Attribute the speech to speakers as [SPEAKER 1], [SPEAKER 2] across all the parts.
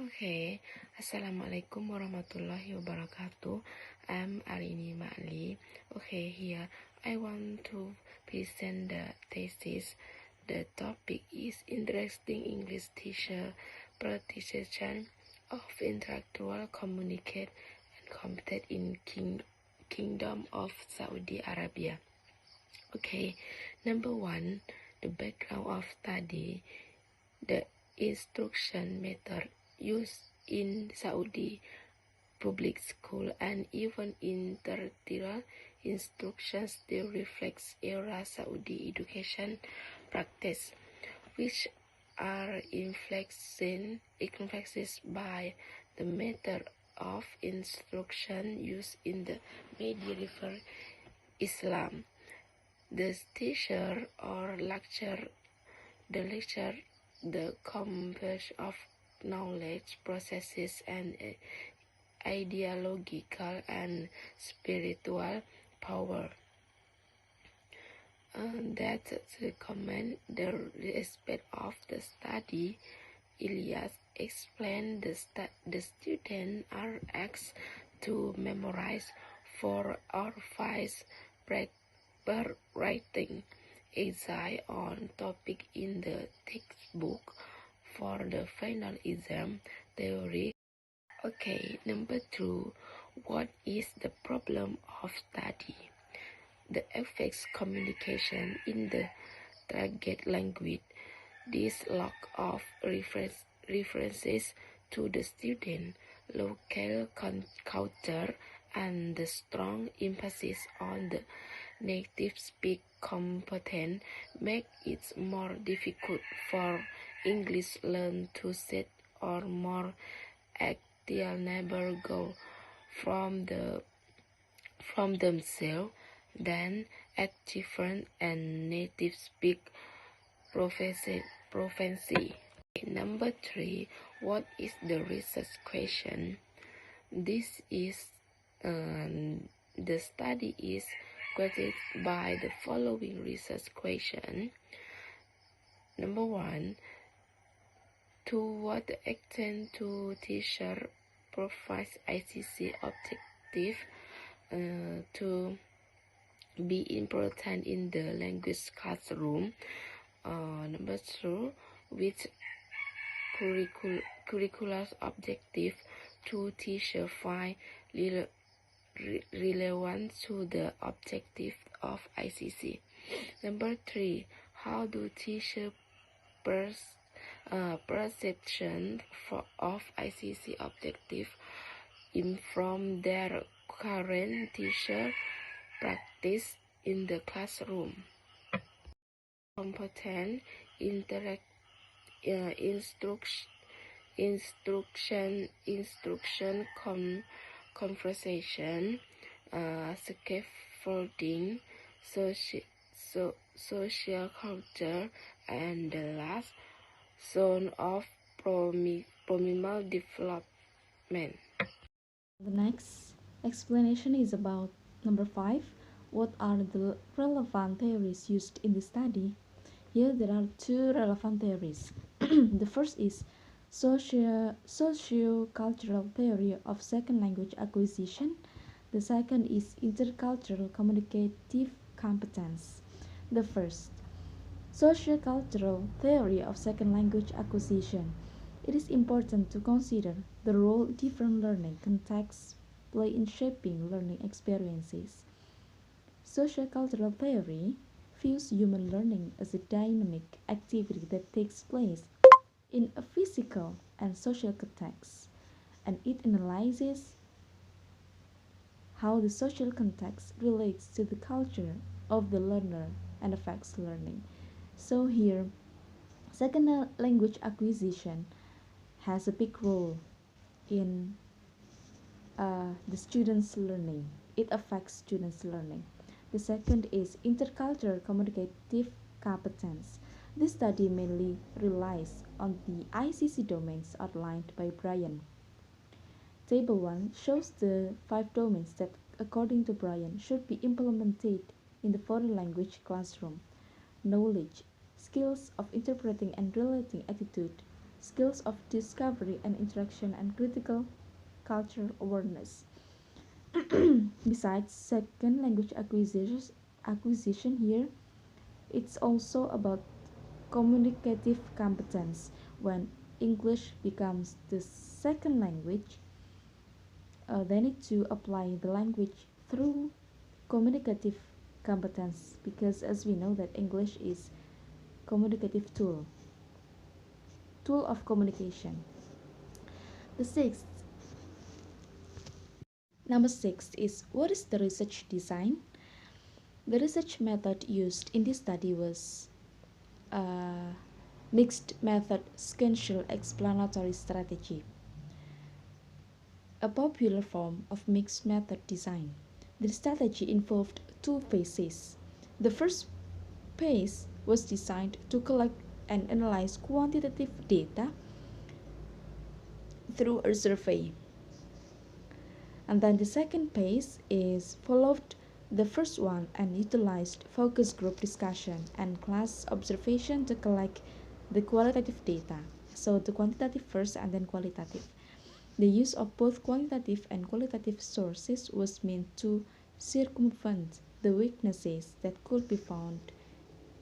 [SPEAKER 1] Okay, Assalamualaikum warahmatullahi wabarakatuh. I'm Arini Ma'li. Okay, here I want to present the thesis. The topic is interesting English teacher practitioner of intellectual communicate and competent in Kingdom of Saudi Arabia. Okay, number one, the background of study. The instruction method used in Saudi public school and even in tertiary instruction still reflects era Saudi education practice, which are influenced by the method of instruction used in the medieval Islam. The teacher or lecture, the conversion of knowledge processes and ideological and spiritual power. That recommend the aspect of the study. Elias explained the students are asked to memorize 4 or 5 paper writing essay on topic in the textbook for the final exam theory. Okay, number 2, what is the problem of study? The affects communication in the target language. This lack of references to the student, local culture, and the strong emphasis on the native speak competence make it more difficult for English learners to set or more attainable goals from themselves than achievement and native speak proficiency. Number 3, what is the research question? This is the study is created by the following research question. Number 1, to what extent do teacher provide ICC objective to be important in the language classroom? Number 2, which curricular objective to teacher find relevant to the objective of ICC. Number 3, how do teacher perception of ICC objective inform their current teacher practice in the classroom? Competent instruction, conversation, scaffolding, social culture, and the last zone of proximal development.
[SPEAKER 2] The next explanation is about number 5. What are the relevant theories used in the study? Here there are 2 relevant theories. The first is socio-cultural theory of second language acquisition. The second is intercultural communicative competence. The first, socio-cultural theory of second language acquisition. It is important to consider the role different learning contexts play in shaping learning experiences. Sociocultural theory views human learning as a dynamic activity that takes place in a physical and social context, and it analyzes how the social context relates to the culture of the learner and affects learning. So here, second language acquisition has a big role in the students' learning. It affects students' learning. The second is intercultural communicative competence. This study mainly relies on the ICC domains outlined by Brian. Table 1 shows the 5 domains that, according to Brian, should be implemented in the foreign language classroom: knowledge, skills of interpreting and relating attitude, skills of discovery and interaction, and critical cultural awareness. Besides second language acquisition here, it's also about communicative competence. When English becomes the second language, they need to apply the language through communicative competence, because as we know that English is communicative tool of communication. The sixth Number six is, what is the research design? The research method used in this study was mixed method sequential explanatory strategy, a popular form of mixed method design. The strategy involved two phases. The first phase was designed to collect and analyze quantitative data through a survey. And then the second phase is followed the first one and utilized focus group discussion and class observation to collect the qualitative data. So the quantitative first and then qualitative. The use of both quantitative and qualitative sources was meant to circumvent the weaknesses that could be found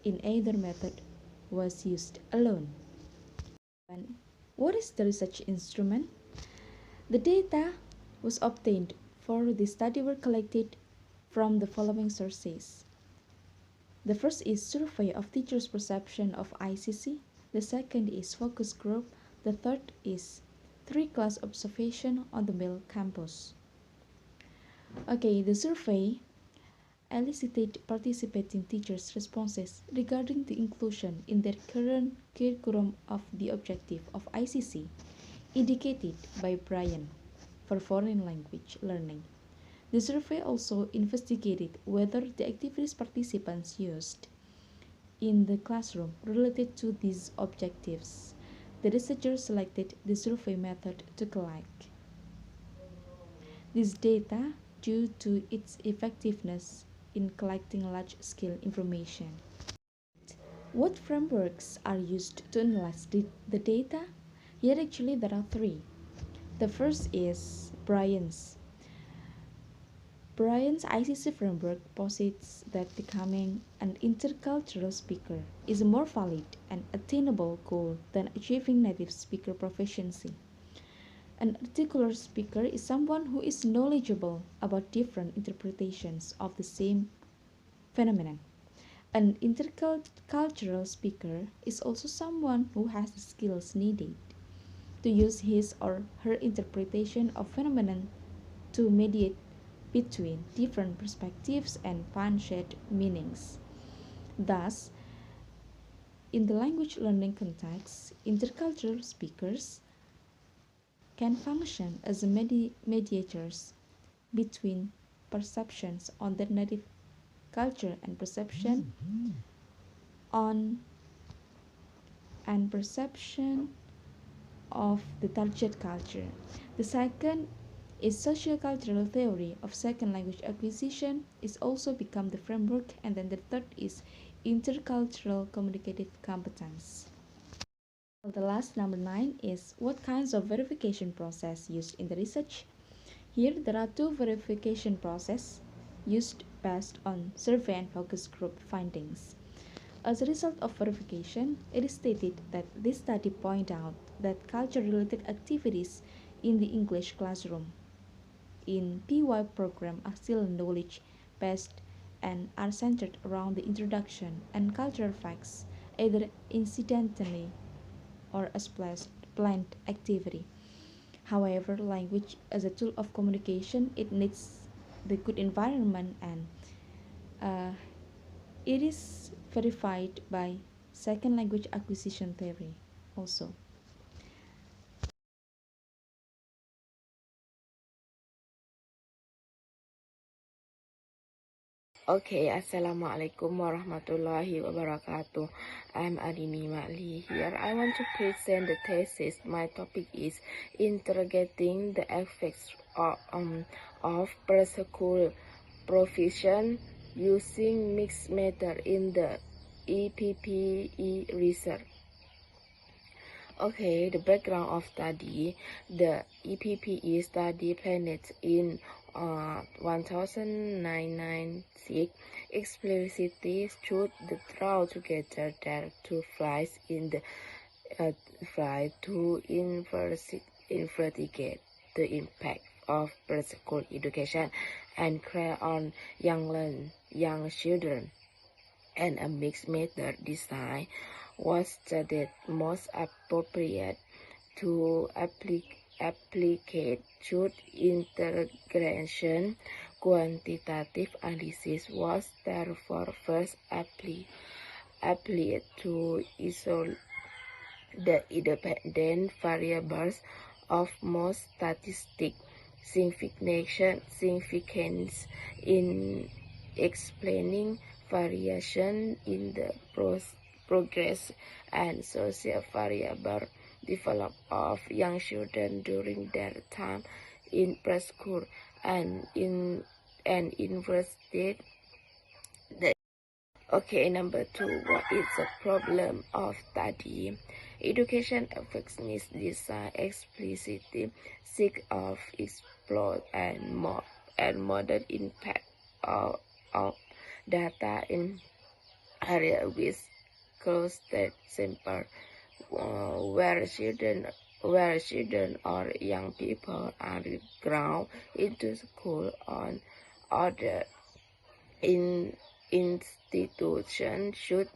[SPEAKER 2] in either method was used alone. And what is the research instrument? The data was obtained for the study were collected from the following sources. The first is survey of teachers' perception of ICC. The second is focus group. The third is 3-class observation on the male campus. Okay, the survey elicited participating teachers' responses regarding the inclusion in their current curriculum of the objective of ICC, indicated by Brian for foreign language learning. The survey also investigated whether the activities participants used in the classroom related to these objectives. The researchers selected the survey method to collect this data due to its effectiveness in collecting large-scale information. What frameworks are used to analyze the data? Here actually there are three. The first is Brian's ICC framework posits that becoming an intercultural speaker is a more valid and attainable goal than achieving native speaker proficiency. An articulate speaker is someone who is knowledgeable about different interpretations of the same phenomenon. An intercultural speaker is also someone who has the skills needed to use his or her interpretation of phenomenon to mediate between different perspectives and find shared meanings. Thus, in the language learning context, intercultural speakers can function as mediators between perceptions on their native culture and on perception of the target culture. The second is sociocultural theory of second language acquisition is also become the framework, and then the third is intercultural communicative competence. The last number 9 is what kinds of verification process used in the research. Here there are two verification process used based on survey and focus group findings. As a result of verification, it is stated that this study pointed out that culture-related activities in the English classroom in PY program are still knowledge-based and are centered around the introduction and cultural facts, either incidentally or as planned activity. However, language as a tool of communication, it needs the good environment, and uh, it is verified by second language acquisition theory also.
[SPEAKER 1] Okay, Assalamualaikum warahmatullahi wabarakatuh. I'm Adini Mali here. I want to present the thesis. My topic is interrogating the effects of preschool provision using mixed method in the EPPE research. Okay, the background of study. The EPPE study planets in 1996 explicitly shoot the throw together that two flights in the flight to investigate the impact of preschool education and care on young children, and a mixed method design was studied most appropriate to applicate should integration. Quantitative analysis was therefore first applied to isolate the independent variables of most statistic significance in explaining variation in the progress and social variable development of young children during their time in preschool and invested the. Okay, number 2, what is the problem of study? Education effectiveness design explicitly seek of explore and modern impact of data in area with closed sample where children or young people are ground into school on other in institutions should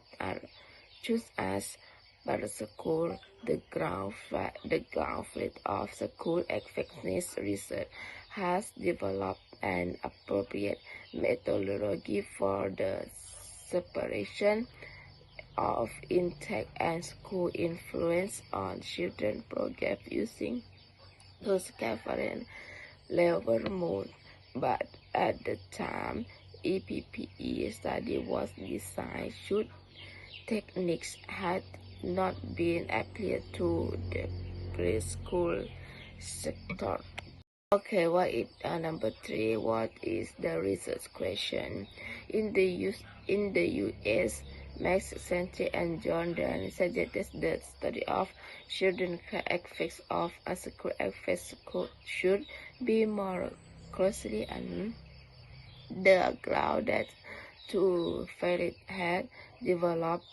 [SPEAKER 1] choose as per school. The ground field of school effectiveness research has developed an appropriate methodology for the separation of intake and school influence on children progress using the scaffolding level mode, but at the time EPPE study was designed, should techniques had not been applied to the preschool sector. Okay, what is number 3? What is the research question? In the U.S., Max Santry and John Dunn suggested the study of children effects of a school effects should be more closely and the ground that two ferret had developed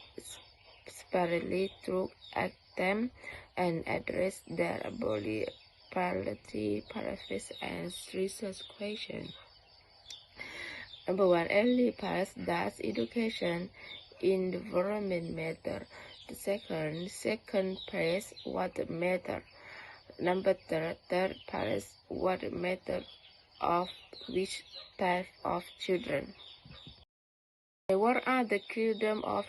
[SPEAKER 1] separately through attempt and address their body parity, paraphrase, and research question. Number 1, early past does education environment matter? The second place, what matter? Number third place, what matter of which type of children? What are the criteria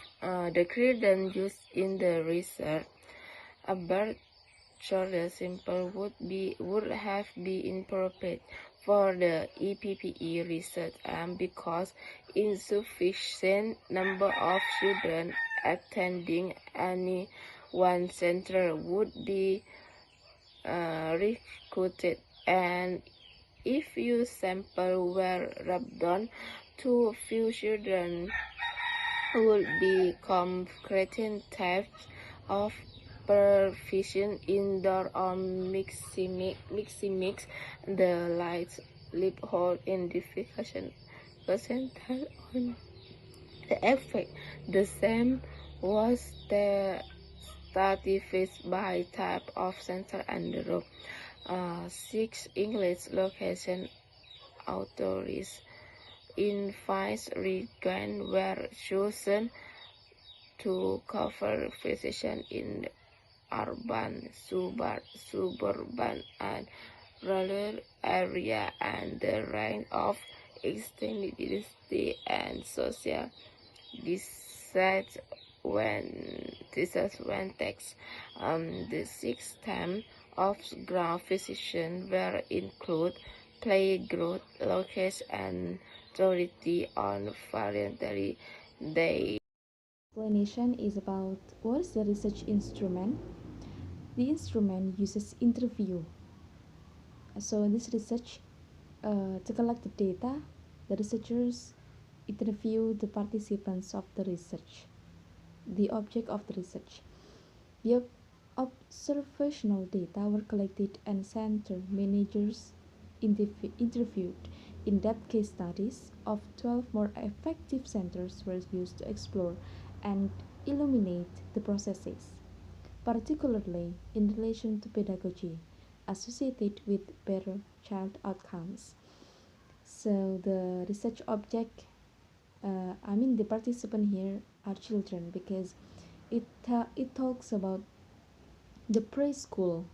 [SPEAKER 1] used in the research? A birth shorter simple would have been inappropriate for the EPPE research because insufficient number of children attending any one center would be recruited, and if your sample were random, too few children would become creating types of proficient indoor or mix the lights livelihood identification percentile on the effect. The same was the stratified by type of center and row. 6 English location authorities in 5 regions were chosen to cover physicians in urban, suburban, and rural area, and the range of extended and social distress when text. The 6 terms of ground physician were include play growth, location, and authority on voluntary day.
[SPEAKER 2] Explanation is about what is the research instrument. The instrument uses interview. So this research to collect the data, the researchers interview the participants of the research. The object of the research. The Observational data were collected and center managers interviewed. In-depth case studies of 12 more effective centers were used to explore and illuminate the processes, particularly in relation to pedagogy associated with better child outcomes. So the research object, the participant here are children because it talks about the preschool,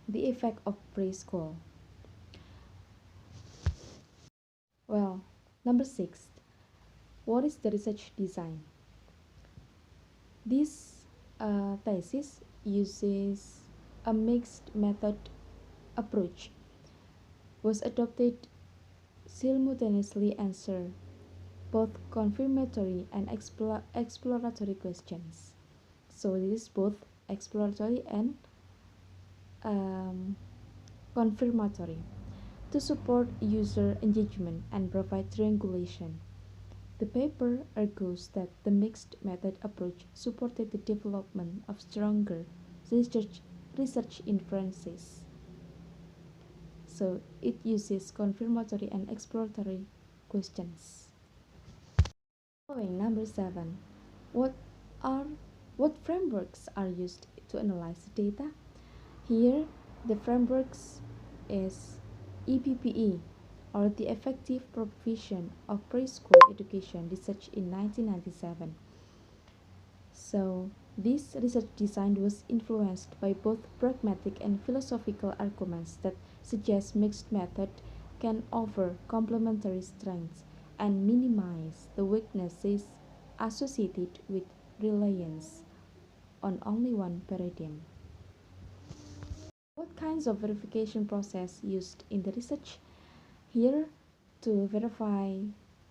[SPEAKER 2] the effect of preschool. Well, number 6. What is the research design? This thesis uses a mixed method approach, was adopted simultaneously answer both confirmatory and exploratory questions. So this is both exploratory and um, confirmatory to support user engagement and provide triangulation. The paper argues that the mixed method approach supported the development of stronger research, research inferences. So it uses confirmatory and exploratory questions. Following number 7. What are what frameworks are used to analyze data? Here the frameworks is EPPE, or the Effective Provision of Preschool Education, research in 1997. So this research design was influenced by both pragmatic and philosophical arguments that suggest mixed method can offer complementary strengths and minimize the weaknesses associated with reliance on only one paradigm. What kinds of verification process used in the research? Here, to verify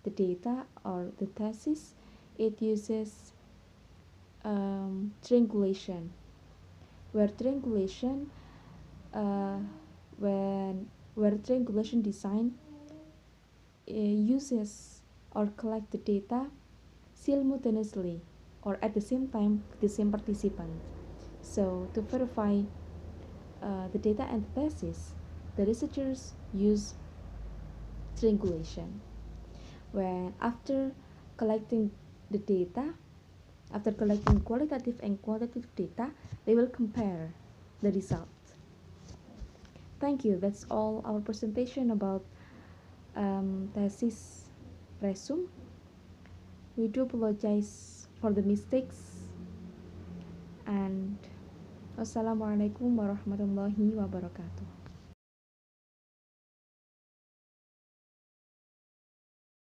[SPEAKER 2] the data or the thesis, it uses triangulation, where triangulation uh, when where triangulation design uses or collect the data simultaneously or at the same time with the same participant. So to verify the data and the thesis, the researchers use triangulation. When collecting the data, after collecting qualitative and quantitative data, they will compare the results. Thank you. That's all our presentation about thesis resume. We do apologize for the mistakes, and wassalamualaikum warahmatullahi wabarakatuh.